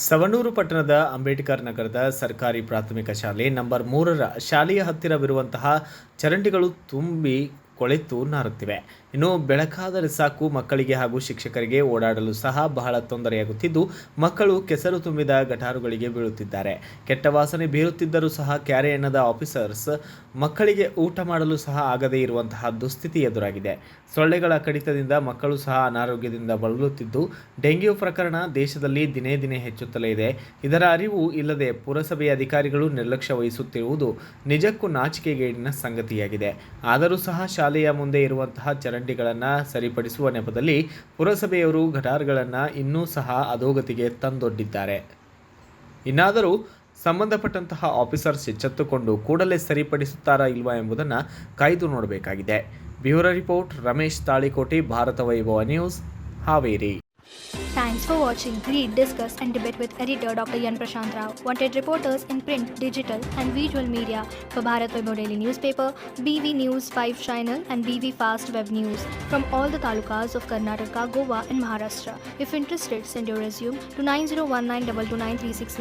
ಸವಣೂರು ಪಟ್ಟಣದ ಅಂಬೇಡ್ಕರ್ ನಗರದ ಸರ್ಕಾರಿ ಪ್ರಾಥಮಿಕ ಶಾಲೆ ನಂಬರ್ 3ರ ಶಾಲೆಯ ಹತ್ತಿರವಿರುವಂತಹ ಚರಂಡಿಗಳು ತುಂಬಿ ಕೊಳೆತು ನಾರುತ್ತಿವೆ. ಇನ್ನು ಬೆಳಕಾದರೆ ಸಾಕು ಮಕ್ಕಳಿಗೆ ಹಾಗೂ ಶಿಕ್ಷಕರಿಗೆ ಓಡಾಡಲು ಸಹ ಬಹಳ ತೊಂದರೆಯಾಗುತ್ತಿದ್ದು, ಮಕ್ಕಳು ಕೆಸರು ತುಂಬಿದ ಗಟಾರುಗಳಿಗೆ ಬೀಳುತ್ತಿದ್ದಾರೆ. ಕೆಟ್ಟ ವಾಸನೆ ಬೀರುತ್ತಿದ್ದರೂ ಸಹ ಕ್ಯಾರೆ ಎನ್ನದ ಆಫೀಸರ್ಸ್ ಮಕ್ಕಳಿಗೆ ಊಟ ಮಾಡಲು ಸಹ ಆಗದೇ ಇರುವಂತಹ ದುಸ್ಥಿತಿ ಎದುರಾಗಿದೆ. ಸೊಳ್ಳೆಗಳ ಕಡಿತದಿಂದ ಮಕ್ಕಳು ಸಹ ಅನಾರೋಗ್ಯದಿಂದ ಬಳಲುತ್ತಿದ್ದು, ಡೆಂಗ್ಯೂ ಪ್ರಕರಣ ದೇಶದಲ್ಲಿ ದಿನೇ ದಿನೇ ಹೆಚ್ಚುತ್ತಲೇ ಇದೆ. ಇದರ ಅರಿವು ಇಲ್ಲದೆ ಪುರಸಭೆಯ ಅಧಿಕಾರಿಗಳು ನಿರ್ಲಕ್ಷ್ಯ ವಹಿಸುತ್ತಿರುವುದು ನಿಜಕ್ಕೂ ನಾಚಿಕೆಗೇಡಿನ ಸಂಗತಿಯಾಗಿದೆ. ಆದರೂ ಸಹ ಶಾಲೆಯ ಮುಂದೆ ಇರುವಂತಹ ಚರಂಡಿಗಳನ್ನು ಸರಿಪಡಿಸುವ ನೆಪದಲ್ಲಿ ಪುರಸಭೆಯವರು ಗಟಾರ್ಗಳನ್ನು ಇನ್ನೂ ಸಹ ಅಧೋಗತಿಗೆ ತಂದೊಡ್ಡಿದ್ದಾರೆ. ಇನ್ನಾದರೂ ಸಂಬಂಧಪಟ್ಟಂತಹ ಆಫೀಸರ್ಸ್ ಎಚ್ಚೆತ್ತುಕೊಂಡು ಕೂಡಲೇ ಸರಿಪಡಿಸುತ್ತಾರಾ ಇಲ್ವಾ ಎಂಬುದನ್ನು ಕಾಯ್ದು ನೋಡಬೇಕಾಗಿದೆ. ಬ್ಯೂರೋ ರಿಪೋರ್ಟ್, ರಮೇಶ್ ತಾಳಿಕೋಟೆ, ಭಾರತ ವೈಭವ news, Haveri. Thanks for watching. Read, discuss and debate with editor Dr. Yan Prashant Rao. Wanted reporters in print, digital and visual media for Bharat Vaibhav Daily Newspaper, BV News 5 Channel and BV Fast Web News from all the talukas of Karnataka, Goa and Maharashtra. If interested, send your resume to 9019229369.